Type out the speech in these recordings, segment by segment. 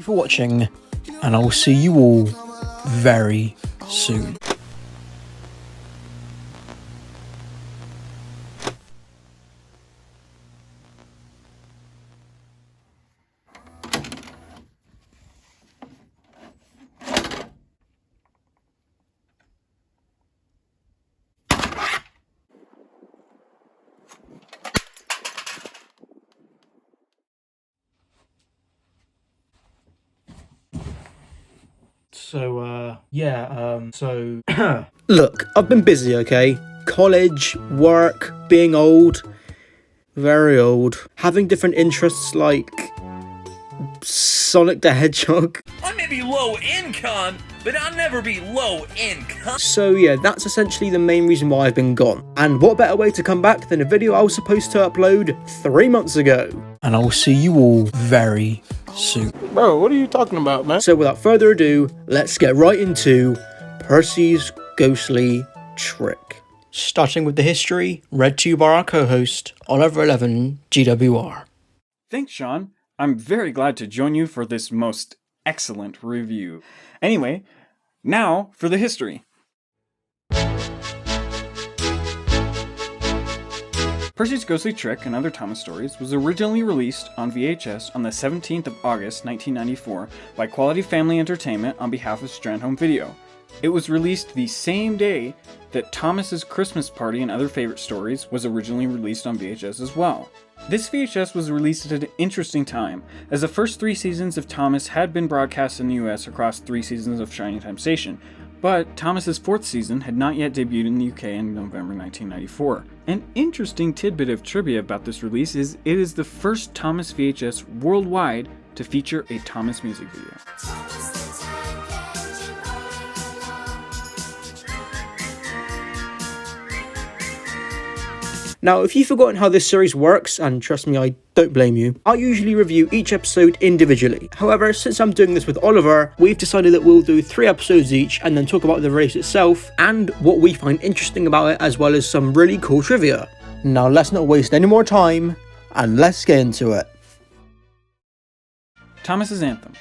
you for watching, and I will see you all very soon. Look, I've been busy, okay? College, work, being old, very old, having different interests like Sonic the Hedgehog. I may be low income, but I'll never be low income. So yeah, that's essentially the main reason why I've been gone. And what better way to come back than a video I was supposed to upload 3 months ago? And I will see you all very soon. Bro, what are you talking about, man? So without further ado, let's get right into Percy's ghostly trick. Starting with the history, read to you by our co-host, Oliver11GWR. Thanks, Sean. I'm very glad to join you for this most excellent review. Anyway, now for the history. Percy's Ghostly Trick and Other Thomas Stories was originally released on VHS on the 17th of August 1994 by Quality Family Entertainment on behalf of Strand Home Video. It was released the same day that Thomas's Christmas Party and Other Favorite Stories was originally released on VHS as well. This VHS was released at an interesting time, as the first 3 seasons of Thomas had been broadcast in the US across 3 seasons of Shining Time Station, but Thomas's 4th season had not yet debuted in the UK in November 1994. An interesting tidbit of trivia about this release is it is the first Thomas VHS worldwide to feature a Thomas music video. Now, if you've forgotten how this series works, and trust me, I don't blame you, I usually review each episode individually. However, since I'm doing this with Oliver, we've decided that we'll do 3 episodes each and then talk about the release itself and what we find interesting about it, as well as some really cool trivia. Now, let's not waste any more time, and let's get into it. Thomas's Anthem.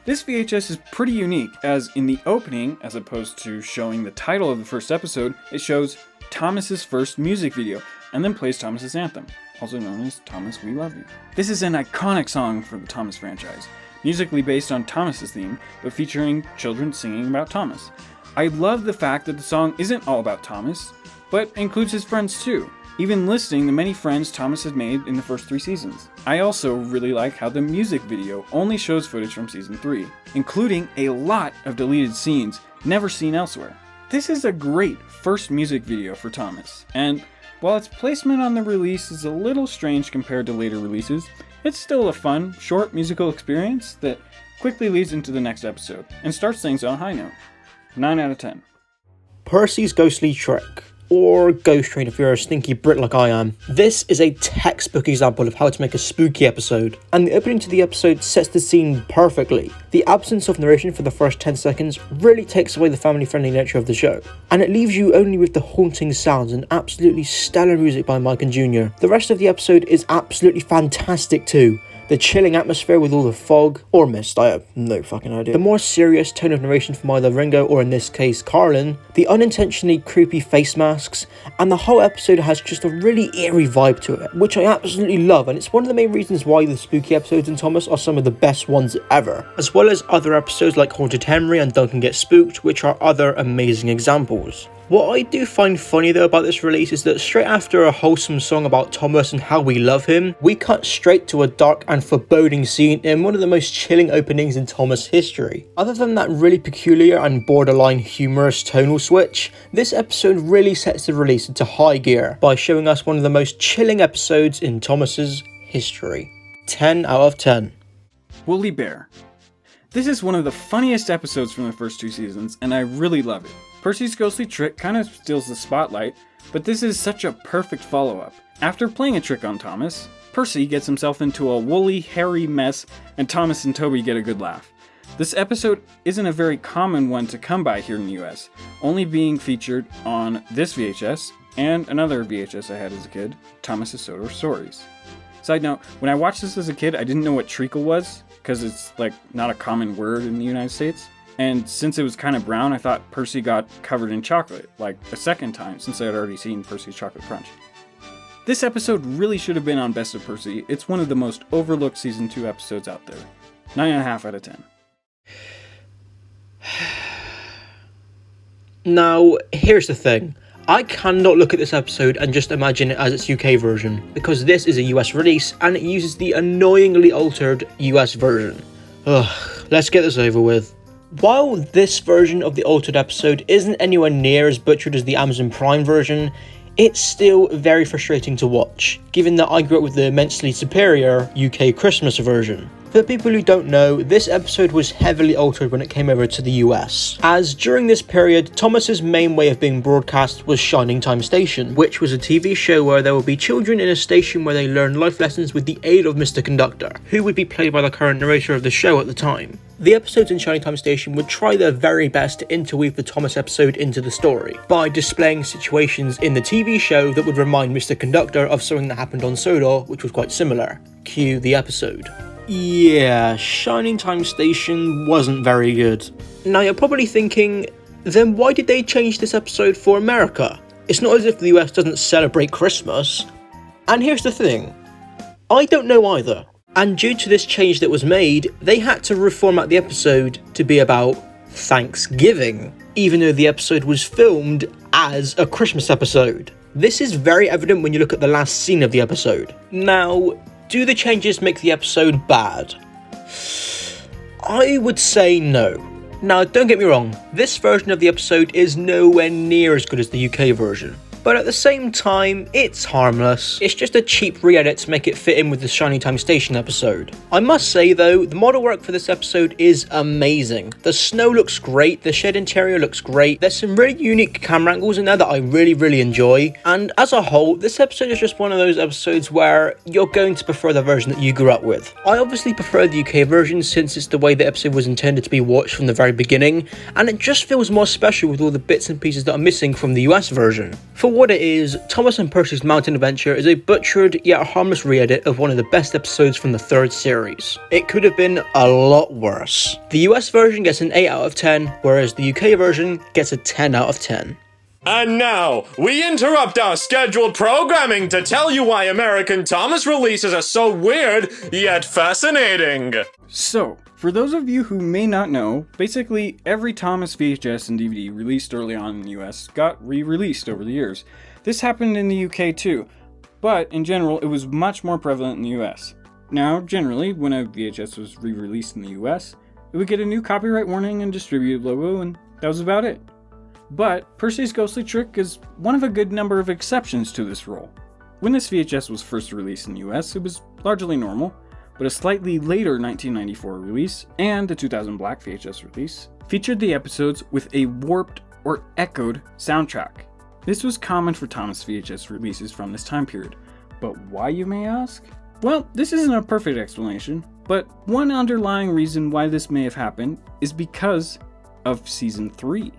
This VHS is pretty unique, as in the opening, as opposed to showing the title of the first episode, it shows Thomas's first music video, and then plays Thomas's Anthem, also known as Thomas We Love You. This is an iconic song for the Thomas franchise, musically based on Thomas's theme, but featuring children singing about Thomas. I love the fact that the song isn't all about Thomas, but includes his friends too, even listing the many friends Thomas had made in the first 3 seasons. I also really like how the music video only shows footage from season 3, including a lot of deleted scenes never seen elsewhere. This is a great first music video for Thomas, and while its placement on the release is a little strange compared to later releases, it's still a fun, short musical experience that quickly leads into the next episode, and starts things on a high note. 9 out of 10. Percy's Ghostly Trick, or Ghost Train if you're a stinky Brit like I am. This is a textbook example of how to make a spooky episode, and the opening to the episode sets the scene perfectly. The absence of narration for the first 10 seconds really takes away the family-friendly nature of the show, and it leaves you only with the haunting sounds and absolutely stellar music by Mike and Jr. The rest of the episode is absolutely fantastic too. The chilling atmosphere with all the fog, or mist, I have no fucking idea. The more serious tone of narration from either Ringo or in this case Carlin, the unintentionally creepy face masks, and the whole episode has just a really eerie vibe to it, which I absolutely love, and it's one of the main reasons why the spooky episodes in Thomas are some of the best ones ever, as well as other episodes like Haunted Henry and Duncan Gets Spooked, which are other amazing examples. What I do find funny though about this release is that straight after a wholesome song about Thomas and how we love him, we cut straight to a dark and foreboding scene in one of the most chilling openings in Thomas history. Other than that really peculiar and borderline humorous tonal switch, this episode really sets the release into high gear by showing us one of the most chilling episodes in Thomas's history. 10 out of 10. Woolly Bear. This is one of the funniest episodes from the first 2 seasons, and I really love it. Percy's Ghostly Trick kind of steals the spotlight, but this is such a perfect follow-up. After playing a trick on Thomas, Percy gets himself into a woolly, hairy mess, and Thomas and Toby get a good laugh. This episode isn't a very common one to come by here in the US, only being featured on this VHS and another VHS I had as a kid, Thomas's Soda Stories. Side note, when I watched this as a kid, I didn't know what treacle was, because it's like not a common word in the United States. And since it was kind of brown, I thought Percy got covered in chocolate, like a second time, since I had already seen Percy's Chocolate Crunch. This episode really should have been on Best of Percy. It's one of the most overlooked Season 2 episodes out there. 9.5 out of 10. Now, here's the thing. I cannot look at this episode and just imagine it as its UK version, because this is a US release and it uses the annoyingly altered US version. Ugh, let's get this over with. While this version of the altered episode isn't anywhere near as butchered as the Amazon Prime version, it's still very frustrating to watch, given that I grew up with the immensely superior UK Christmas version. For people who don't know, this episode was heavily altered when it came over to the US, as during this period, Thomas's main way of being broadcast was Shining Time Station, which was a TV show where there would be children in a station where they learn life lessons with the aid of Mr. Conductor, who would be played by the current narrator of the show at the time. The episodes in Shining Time Station would try their very best to interweave the Thomas episode into the story, by displaying situations in the TV show that would remind Mr. Conductor of something that happened on Sodor, which was quite similar. Cue the episode. Yeah, Shining Time Station wasn't very good. Now you're probably thinking, then why did they change this episode for America? It's not as if the US doesn't celebrate Christmas. And here's the thing, I don't know either. And due to this change that was made, they had to reformat the episode to be about Thanksgiving, even though the episode was filmed as a Christmas episode. This is very evident when you look at the last scene of the episode. Now, do the changes make the episode bad? I would say no. Now, don't get me wrong, this version of the episode is nowhere near as good as the UK version. But at the same time, it's harmless. It's just a cheap re-edit to make it fit in with the Shining Time Station episode. I must say though, the model work for this episode is amazing. The snow looks great, the shed interior looks great, there's some really unique camera angles in there that I really enjoy, and as a whole, this episode is just one of those episodes where you're going to prefer the version that you grew up with. I obviously prefer the UK version since it's the way the episode was intended to be watched from the very beginning, and it just feels more special with all the bits and pieces that are missing from the US version. For what it is, Thomas and Percy's Mountain Adventure is a butchered yet harmless re-edit of one of the best episodes from the third series. It could have been a lot worse. The US version gets an 8 out of 10, whereas the UK version gets a 10 out of 10. And now, we interrupt our scheduled programming to tell you why American Thomas releases are so weird, yet fascinating. So, for those of you who may not know, basically every Thomas VHS and DVD released early on in the US got re-released over the years. This happened in the UK too, but in general it was much more prevalent in the US. Now, generally, when a VHS was re-released in the US, it would get a new copyright warning and distributed logo, and that was about it. But Percy's Ghostly Trick is one of a good number of exceptions to this rule. When this VHS was first released in the US, it was largely normal, but a slightly later 1994 release and the 2000 Black VHS release featured the episodes with a warped or echoed soundtrack. This was common for Thomas VHS releases from this time period, but why, you may ask? Well, this isn't a perfect explanation, but one underlying reason why this may have happened is because of Season 3.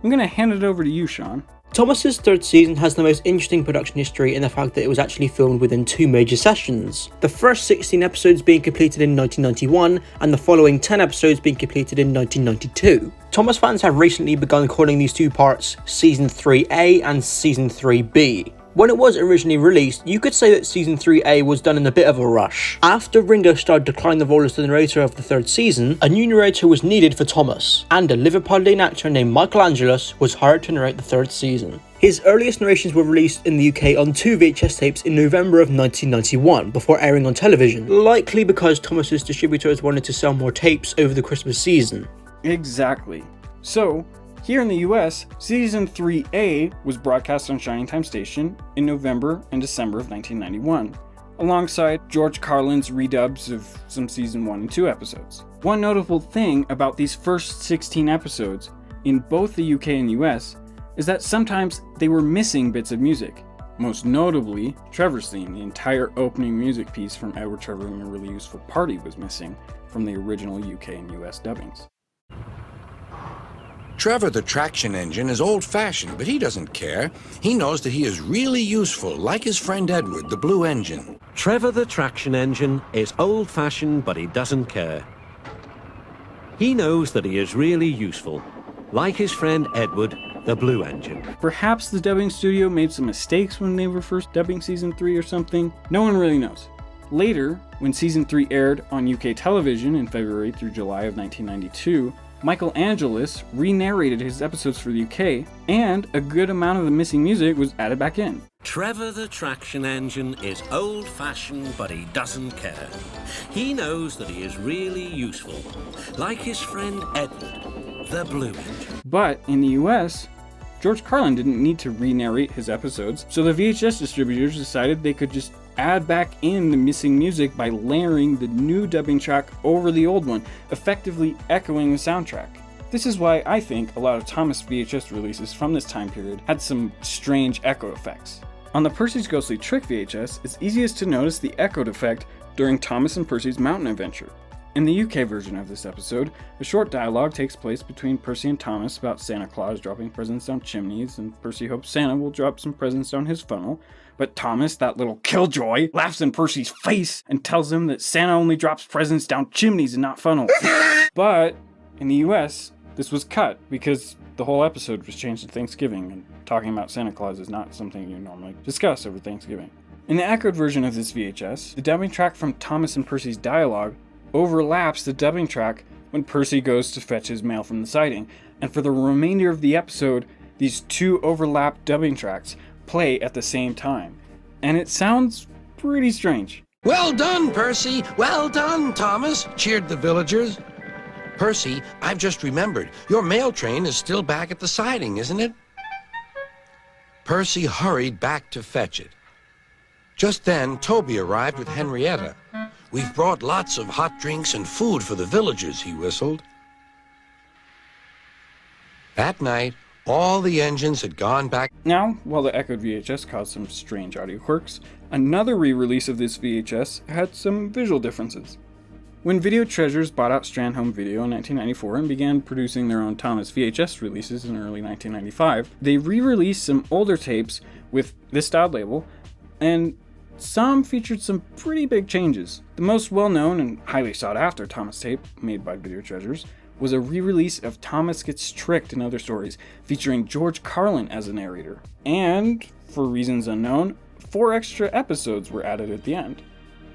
I'm gonna hand it over to you, Sean. Thomas's third season has the most interesting production history in the fact that it was actually filmed within 2 major sessions. The first 16 episodes being completed in 1991 and the following 10 episodes being completed in 1992. Thomas fans have recently begun calling these 2 parts Season 3A and Season 3B. When it was originally released, you could say that Season 3A was done in a bit of a rush. After Ringo Starr declined the role as the narrator of the third season, a new narrator was needed for Thomas, and a Liverpudlian actor named Michael Angelus was hired to narrate the third season. His earliest narrations were released in the UK on 2 VHS tapes in November of 1991, before airing on television, likely because Thomas's distributors wanted to sell more tapes over the Christmas season. Exactly. So, here in the US, Season 3A was broadcast on Shining Time Station in November and December of 1991, alongside George Carlin's redubs of some Season 1 and 2 episodes. One notable thing about these first 16 episodes in both the UK and US is that sometimes they were missing bits of music. Most notably, Trevor's theme, the entire opening music piece from Edward Trevor and a Really Useful Party was missing from the original UK and US dubbings. Trevor the traction engine is old-fashioned, but he doesn't care. He knows that he is really useful, like his friend Edward, the blue engine. Trevor the traction engine is old-fashioned, but he doesn't care. He knows that he is really useful, like his friend Edward, the blue engine. Perhaps the dubbing studio made some mistakes when they were first dubbing Season 3 or something. No one really knows. Later, when Season 3 aired on UK television in February through July of 1992, Michael Angelis re-narrated his episodes for the UK, and a good amount of the missing music was added back in. Trevor the traction engine is old-fashioned, but he doesn't care. He knows that he is really useful, like his friend Edward, the blue engine. But in the US, George Carlin didn't need to re-narrate his episodes, so the VHS distributors decided they could just add back in the missing music by layering the new dubbing track over the old one, effectively echoing the soundtrack. This is why I think a lot of Thomas VHS releases from this time period had some strange echo effects. On the Percy's Ghostly Trick VHS, it's easiest to notice the echoed effect during Thomas and Percy's mountain adventure. In the UK version of this episode, a short dialogue takes place between Percy and Thomas about Santa Claus dropping presents down chimneys, and Percy hopes Santa will drop some presents down his funnel. But Thomas, that little killjoy, laughs in Percy's face and tells him that Santa only drops presents down chimneys and not funnels. But in the US, this was cut because the whole episode was changed to Thanksgiving, and talking about Santa Claus is not something you normally discuss over Thanksgiving. In the echoed version of this VHS, the dubbing track from Thomas and Percy's dialogue overlaps the dubbing track when Percy goes to fetch his mail from the siding, and for the remainder of the episode, these two overlapped dubbing tracks play at the same time, and it sounds pretty strange. Well done, Percy! Well done, Thomas! Cheered the villagers. Percy, I've just remembered, your mail train is still back at the siding, isn't it? Percy hurried back to fetch it. Just then, Toby arrived with Henrietta. We've brought lots of hot drinks and food for the villagers, he whistled. That night, all the engines had gone back. Now, while the echoed VHS caused some strange audio quirks, another re-release of this VHS had some visual differences. When Video Treasures bought out Strand Home Video in 1994 and began producing their own Thomas VHS releases in early 1995, they re-released some older tapes with this styled label, and some featured some pretty big changes. The most well-known and highly sought-after Thomas tape, made by Video Treasures, was a re-release of Thomas Gets Tricked and Other Stories, featuring George Carlin as a narrator. And, for reasons unknown, 4 extra episodes were added at the end.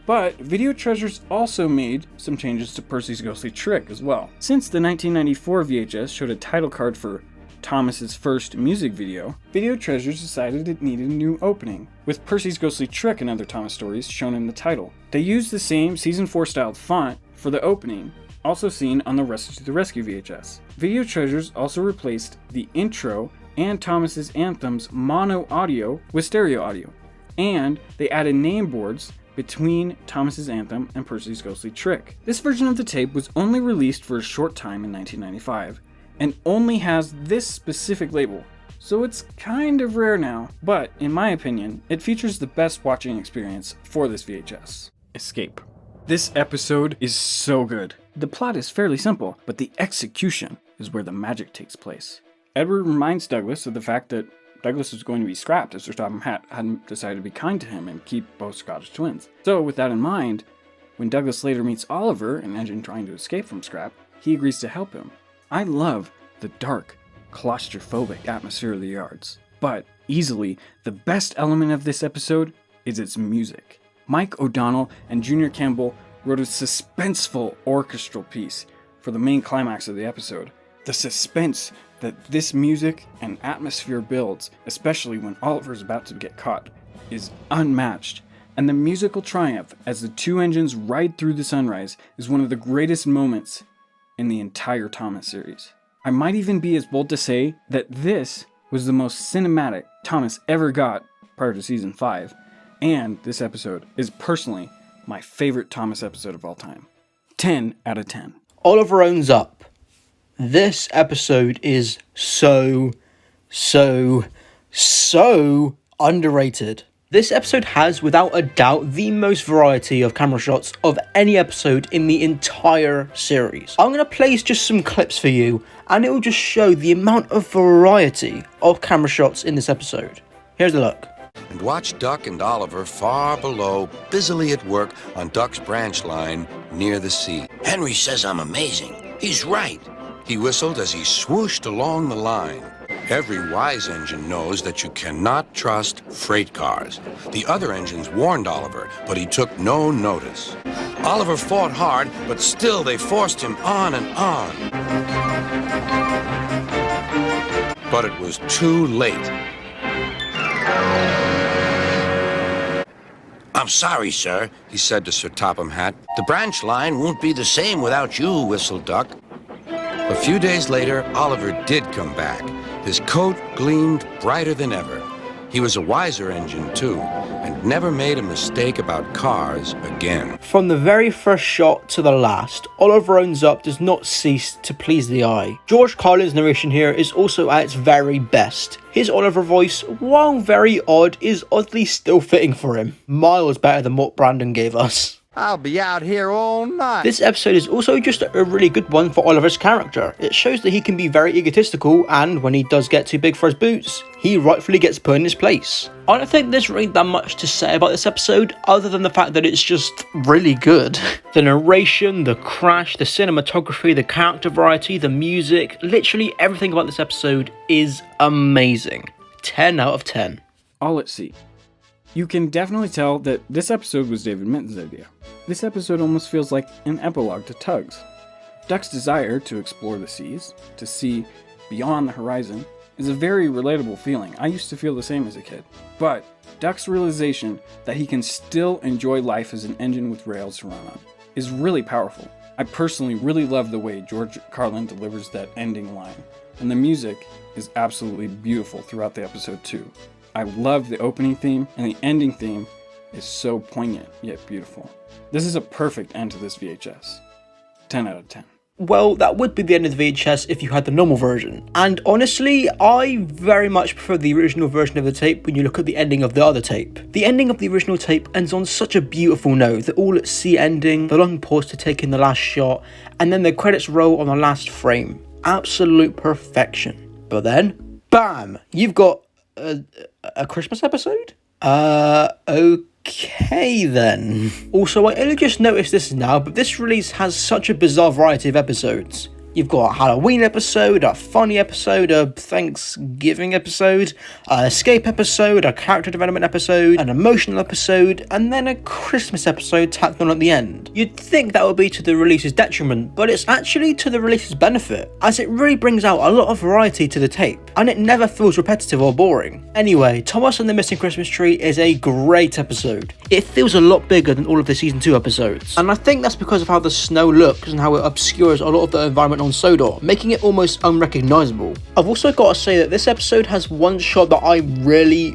But Video Treasures also made some changes to Percy's Ghostly Trick as well. Since the 1994 VHS showed a title card for Thomas's first music video, Video Treasures decided it needed a new opening, with Percy's Ghostly Trick and Other Thomas Stories shown in the title. They used the same Season 4 styled font for the opening, also seen on the Rescue to the Rescue VHS. Video Treasures also replaced the intro and Thomas's anthems mono audio with stereo audio, and they added name boards between Thomas's anthem and Percy's Ghostly Trick. This version of the tape was only released for a short time in 1995, and only has this specific label, so it's kind of rare now, but in my opinion, it features the best watching experience for this VHS. Escape. This episode is so good. The plot is fairly simple, but the execution is where the magic takes place. Edward reminds Douglas of the fact that Douglas was going to be scrapped if Sir Topham Hatt hadn't decided to be kind to him and keep both Scottish twins. So with that in mind, when Douglas later meets Oliver, an engine trying to escape from scrap, he agrees to help him. I love the dark, claustrophobic atmosphere of the yards, but easily the best element of this episode is its music. Mike O'Donnell and Junior Campbell wrote a suspenseful orchestral piece for the main climax of the episode. The suspense that this music and atmosphere builds, especially when Oliver's about to get caught, is unmatched, and the musical triumph as the two engines ride through the sunrise is one of the greatest moments in the entire Thomas series. I might even be as bold to say that this was the most cinematic Thomas ever got prior to Season 5, and this episode is personally my favorite Thomas episode of all time. 10 out of 10. Oliver owns up. This episode is so underrated. This episode has, without a doubt, the most variety of camera shots of any episode in the entire series. I'm going to place just some clips for you, and it will just show the amount of variety of camera shots in this episode. Here's a look. And watch Duck and Oliver far below, busily at work on Duck's branch line near the sea. Henry says I'm amazing. He's right. He whistled as he swooshed along the line. Every wise engine knows that you cannot trust freight cars. The other engines warned Oliver, but he took no notice. Oliver fought hard, but still they forced him on and on. But it was too late. I'm sorry, sir, He said to Sir Topham Hatt. the branch line won't be the same without you, whistled Duck. A few days later, Oliver did come back. His coat gleamed brighter than ever. He was a wiser engine, too, and never made a mistake about cars again. From the very first shot to the last, Oliver Owns Up does not cease to please the eye. George Carlin's narration here is also at its very best. His Oliver voice, while very odd, is oddly still fitting for him. Miles better than what Brandon gave us. I'll be out here all night. This episode is also just a really good one for Oliver's character. It shows that he can be very egotistical, and when he does get too big for his boots, he rightfully gets put in his place. I don't think there's really that much to say about this episode, other than the fact that it's just really good. The narration, the crash, the cinematography, the character variety, the music, literally everything about this episode is amazing. 10 out of 10. All at sea. You can definitely tell that this episode was David Mitten's idea. This episode almost feels like an epilogue to Tugs. Duck's desire to explore the seas, to see beyond the horizon, is a very relatable feeling. I used to feel the same as a kid. But Duck's realization that he can still enjoy life as an engine with rails to run on is really powerful. I personally really love the way George Carlin delivers that ending line, and the music is absolutely beautiful throughout the episode too. I love the opening theme, and the ending theme is so poignant yet beautiful. This is a perfect end to this VHS. 10 out of 10. Well, that would be the end of the VHS if you had the normal version. And honestly, I very much prefer the original version of the tape when you look at the ending of the other tape. The ending of the original tape ends on such a beautiful note, the all at sea ending, the long pause to take in the last shot, and then the credits roll on the last frame. Absolute perfection. But then, bam! You've got a Christmas episode? Okay then. Also, I only just noticed this now, but this release has such a bizarre variety of episodes. You've got a Halloween episode, a funny episode, a Thanksgiving episode, an escape episode, a character development episode, an emotional episode, and then a Christmas episode tacked on at the end. You'd think that would be to the release's detriment, but it's actually to the release's benefit, as it really brings out a lot of variety to the tape, and it never feels repetitive or boring. Anyway, Thomas and the Missing Christmas Tree is a great episode. It feels a lot bigger than all of the season 2 episodes, and I think that's because of how the snow looks and how it obscures a lot of the environment on Sodor, making it almost unrecognisable. I've also got to say that this episode has one shot that I really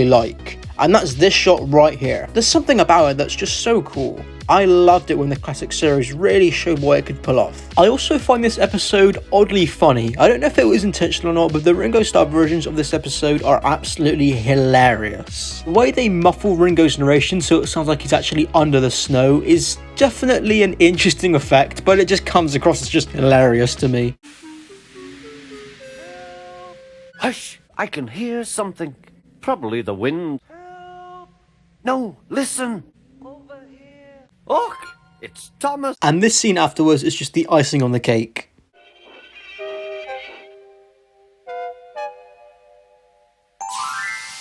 like, and that's this shot right here. There's something about it that's just so cool. I loved it when the classic series really showed what it could pull off. I also find this episode oddly funny. I don't know if it was intentional or not, but the Ringo Starr versions of this episode are absolutely hilarious. The way they muffle Ringo's narration so it sounds like he's actually under the snow is definitely an interesting effect, but it just comes across as just hilarious to me. Hush! I can hear something. Probably the wind. No, listen! Look! It's Thomas! And this scene afterwards is just the icing on the cake.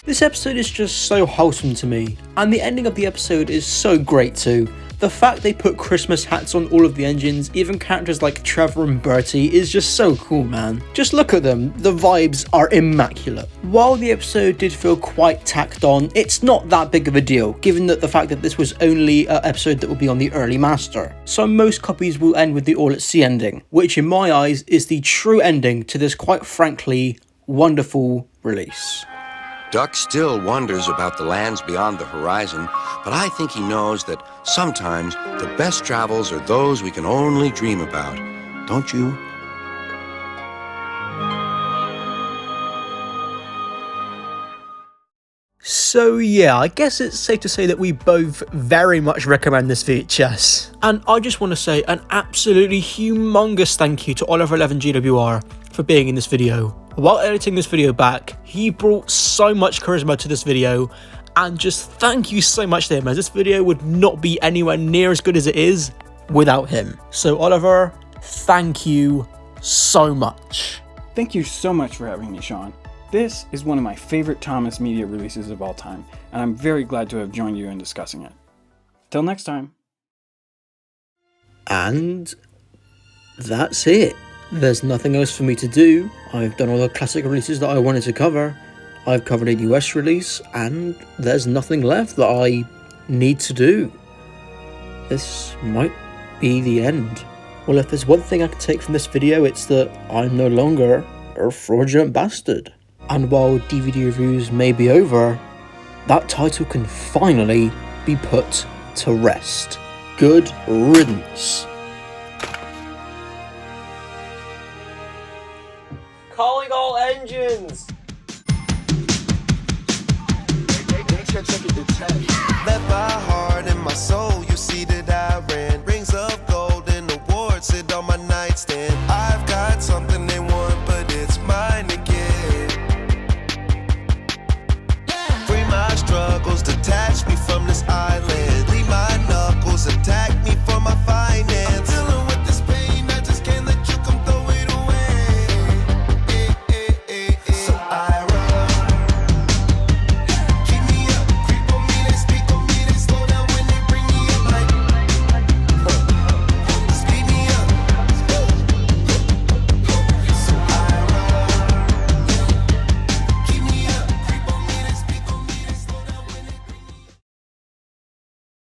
This episode is just so wholesome to me, and the ending of the episode is so great too. The fact they put Christmas hats on all of the engines, even characters like Trevor and Bertie, is just so cool, man. Just look at them, the vibes are immaculate. While the episode did feel quite tacked on, it's not that big of a deal, given that the fact that this was only an episode that will be on the early master. So most copies will end with the all at sea ending, which in my eyes is the true ending to this quite frankly wonderful release. Duck still wonders about the lands beyond the horizon, but I think he knows that sometimes the best travels are those we can only dream about. Don't you? So So yeah, I guess it's safe to say that we both very much recommend this VHS. And I just want to say an absolutely humongous thank you to Oliver11GWR for being in this video. While editing this video back, he brought so much charisma to this video, and just thank you so much to him, as this video would not be anywhere near as good as it is without him. So Oliver, thank you so much. Thank you so much for having me, Sean. This is one of my favorite Thomas media releases of all time, and I'm very glad to have joined you in discussing it. Till next time. And that's it. There's nothing else for me to do. I've done all the classic releases that I wanted to cover. I've covered a US release, and there's nothing left that I need to do. This might be the end. Well, if there's one thing I can take from this video, it's that I'm no longer a fraudulent bastard. And while DVD reviews may be over, that title can finally be put to rest. Good riddance. Calling all engines! Make sure to check it.